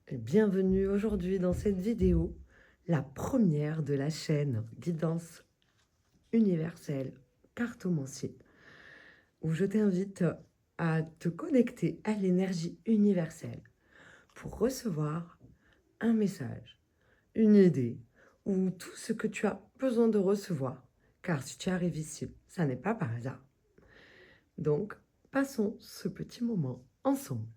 Et bienvenue aujourd'hui dans cette vidéo, la première de la chaîne Guidance universelle cartomancier, où je t'invite à te connecter à l'énergie universelle pour recevoir un message, une idée ou tout ce que tu as besoin de recevoir. Car si tu arrives ici, ça n'est pas par hasard. Donc, passons ce petit moment ensemble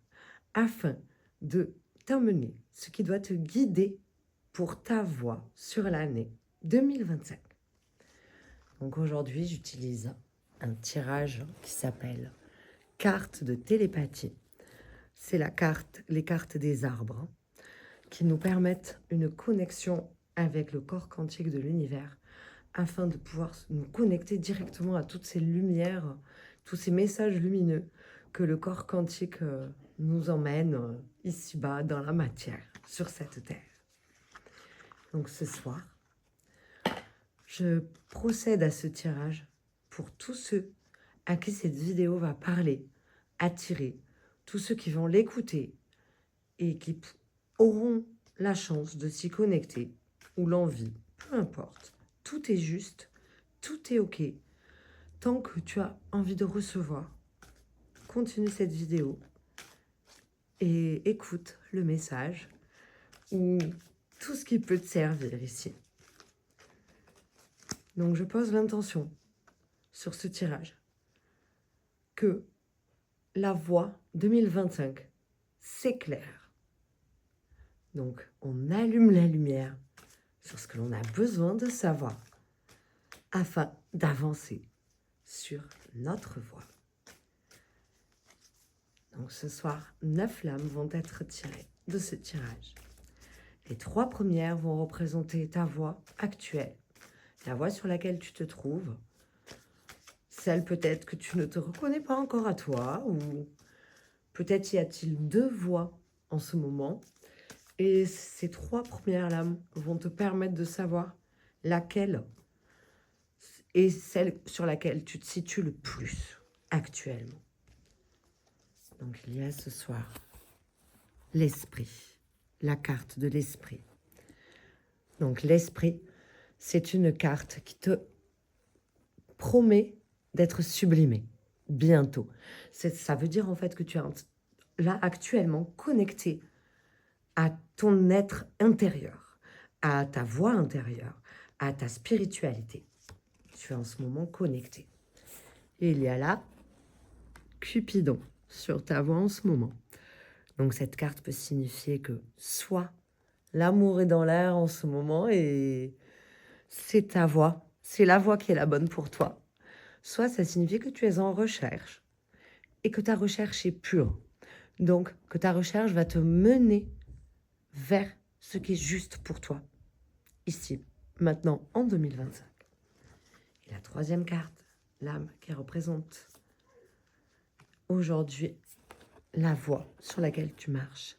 afin de t'emmener ce qui doit te guider pour ta voix sur l'année 2025. Donc aujourd'hui, j'utilise un tirage qui s'appelle carte de télépathie. C'est les cartes des arbres qui nous permettent une connexion avec le corps quantique de l'univers afin de pouvoir nous connecter directement à toutes ces lumières, tous ces messages lumineux que le corps quantique nous emmène ici-bas dans la matière, sur cette terre. Donc ce soir, je procède à ce tirage pour tous ceux à qui cette vidéo va parler, attirer, tous ceux qui vont l'écouter et qui auront la chance de s'y connecter ou l'envie, peu importe. Tout est juste, tout est ok. Tant que tu as envie de recevoir, continue cette vidéo et écoute le message ou tout ce qui peut te servir ici. Donc je pose l'intention sur ce tirage que la voix 2025 s'éclaire. Donc on allume la lumière sur ce que l'on a besoin de savoir afin d'avancer sur notre voie. Donc ce soir, 9 lames vont être tirées de ce tirage. Les 3 premières vont représenter ta voie actuelle, la voie sur laquelle tu te trouves, celle peut-être que tu ne te reconnais pas encore à toi, ou peut-être y a-t-il 2 voies en ce moment. Et ces 3 premières lames vont te permettre de savoir laquelle est celle sur laquelle tu te situes le plus actuellement. Donc il y a ce soir l'esprit, la carte de l'esprit. Donc l'esprit, c'est une carte qui te promet d'être sublimé bientôt. Ça veut dire en fait que tu es là actuellement connecté à ton être intérieur, à ta voix intérieure, à ta spiritualité. Tu es en ce moment connecté. Et il y a là Cupidon sur ta voix en ce moment. Donc cette carte peut signifier que soit l'amour est dans l'air en ce moment et c'est ta voix, c'est la voix qui est la bonne pour toi. Soit ça signifie que tu es en recherche et que ta recherche est pure. Donc que ta recherche va te mener vers ce qui est juste pour toi, ici, maintenant, en 2025. Et la 3e carte, l'âme qui représente aujourd'hui la voie sur laquelle tu marches.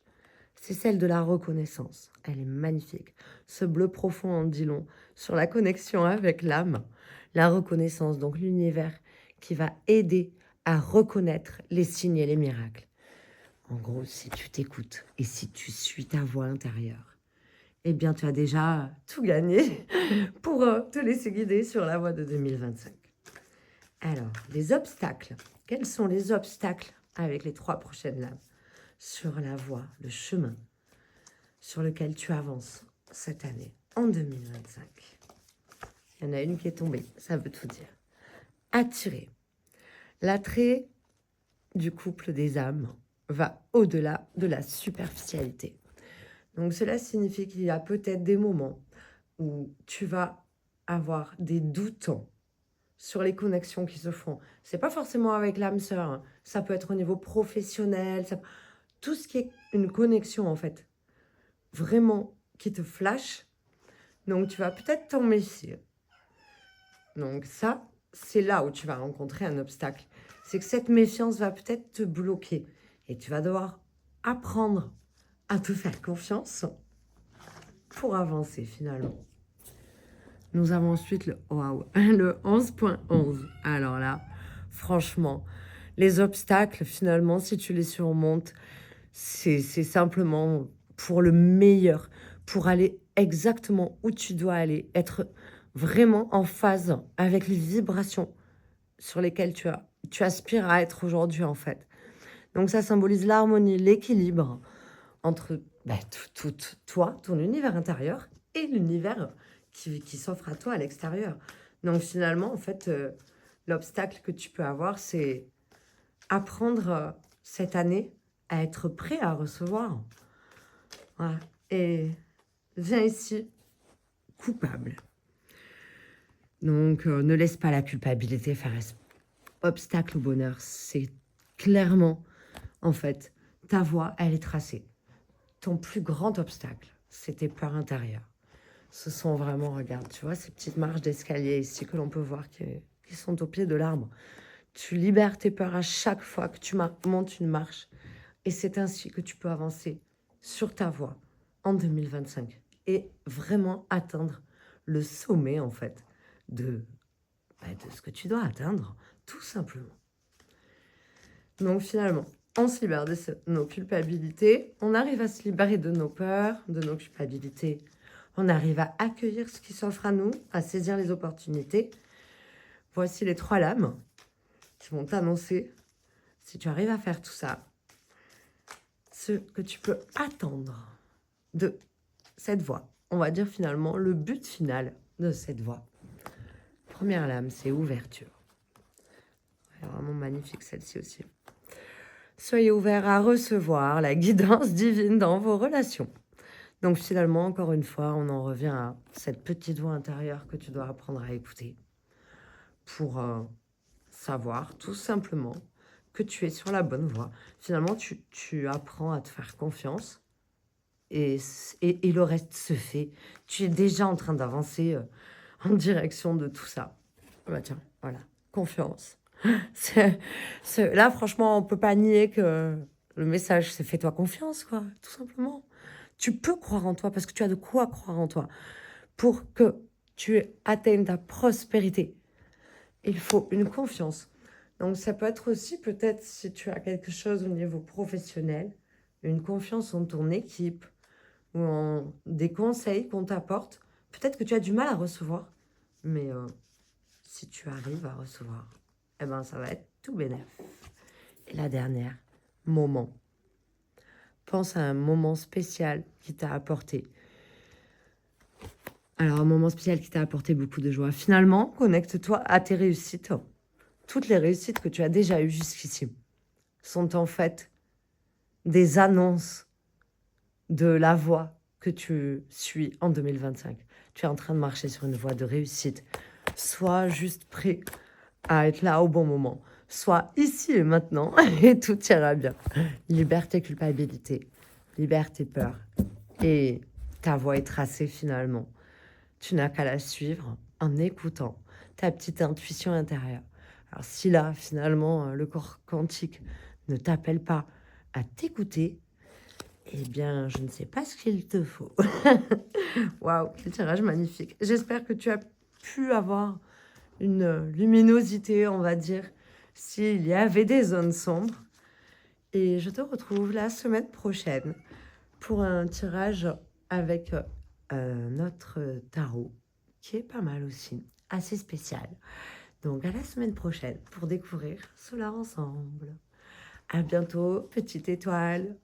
C'est celle de la reconnaissance. Elle est magnifique. Ce bleu profond en dit long sur la connexion avec l'âme. La reconnaissance, donc l'univers qui va aider à reconnaître les signes et les miracles. En gros, si tu t'écoutes et si tu suis ta voix intérieure, eh bien, tu as déjà tout gagné pour te laisser guider sur la voie de 2025. Alors, les obstacles. Quels sont les obstacles avec les 3 prochaines lames sur la voie, le chemin sur lequel tu avances cette année, en 2025? Il y en a une qui est tombée, ça veut tout dire. Attirer. L'attrait du couple des âmes va au-delà de la superficialité. Donc cela signifie qu'il y a peut-être des moments où tu vas avoir des doutes sur les connexions qui se font. C'est pas forcément avec l'âme sœur, hein. Ça peut être au niveau professionnel, tout ce qui est une connexion en fait, vraiment qui te flash. Donc tu vas peut-être t'en méfier. Donc ça, c'est là où tu vas rencontrer un obstacle. C'est que cette méfiance va peut-être te bloquer et tu vas devoir apprendre à te faire confiance pour avancer finalement. Nous avons ensuite le 11.11. Alors là, franchement, les obstacles, finalement, si tu les surmontes, c'est simplement pour le meilleur, pour aller exactement où tu dois aller, être vraiment en phase avec les vibrations sur lesquelles tu aspires à être aujourd'hui, en fait. Donc ça symbolise l'harmonie, l'équilibre entre toi, ton univers intérieur et l'univers qui s'offre à toi à l'extérieur. Donc finalement, en fait, l'obstacle que tu peux avoir, c'est apprendre cette année à être prêt à recevoir. Voilà. Et viens ici, coupable. Donc, ne laisse pas la culpabilité faire obstacle au bonheur. C'est clairement, en fait, ta voie, elle est tracée. Ton plus grand obstacle, c'est tes peurs intérieures. Ce sont vraiment, regarde, tu vois, ces petites marches d'escalier ici que l'on peut voir qui sont au pied de l'arbre. Tu libères tes peurs à chaque fois que tu montes une marche. Et c'est ainsi que tu peux avancer sur ta voie en 2025 et vraiment atteindre le sommet, en fait, de ce que tu dois atteindre, tout simplement. Donc finalement, on se libère de nos culpabilités, on arrive à se libérer de nos peurs, de nos culpabilités, on arrive à accueillir ce qui s'offre à nous, à saisir les opportunités. Voici les 3 lames qui vont t'annoncer, si tu arrives à faire tout ça, ce que tu peux attendre de cette voie. On va dire finalement le but final de cette voie. Première lame, c'est ouverture. Elle est vraiment magnifique celle-ci aussi. Soyez ouverts à recevoir la guidance divine dans vos relations. Donc finalement, encore une fois, on en revient à cette petite voix intérieure que tu dois apprendre à écouter pour savoir tout simplement que tu es sur la bonne voie. Finalement, tu apprends à te faire confiance et le reste se fait. Tu es déjà en train d'avancer en direction de tout ça. Bah tiens, voilà, confiance. Là, franchement, on peut pas nier que le message, c'est fais-toi confiance, quoi, tout simplement. Tu peux croire en toi parce que tu as de quoi croire en toi. Pour que tu atteignes ta prospérité, il faut une confiance. Donc, ça peut être aussi, peut-être, si tu as quelque chose au niveau professionnel, une confiance en ton équipe ou en des conseils qu'on t'apporte. Peut-être que tu as du mal à recevoir, mais si tu arrives à recevoir, eh ben, ça va être tout bénef. Et la dernière, moment. Pense à un moment spécial qui t'a apporté. Alors, un moment spécial qui t'a apporté beaucoup de joie. Finalement, connecte-toi à tes réussites. Toutes les réussites que tu as déjà eues jusqu'ici sont en fait des annonces de la voie que tu suis en 2025. Tu es en train de marcher sur une voie de réussite. Sois juste prêt à être là au bon moment. Sois ici et maintenant et tout ira bien. Libère tes culpabilités, libère tes peurs et ta voie est tracée finalement. Tu n'as qu'à la suivre en écoutant ta petite intuition intérieure. Alors si là, finalement, le corps quantique ne t'appelle pas à t'écouter, eh bien, je ne sais pas ce qu'il te faut. Waouh, quel tirage magnifique. J'espère que tu as pu avoir une luminosité, on va dire, s'il y avait des zones sombres. Et je te retrouve la semaine prochaine pour un tirage avec notre tarot, qui est pas mal aussi, assez spécial. Donc à la semaine prochaine pour découvrir cela ensemble. À bientôt, petite étoile.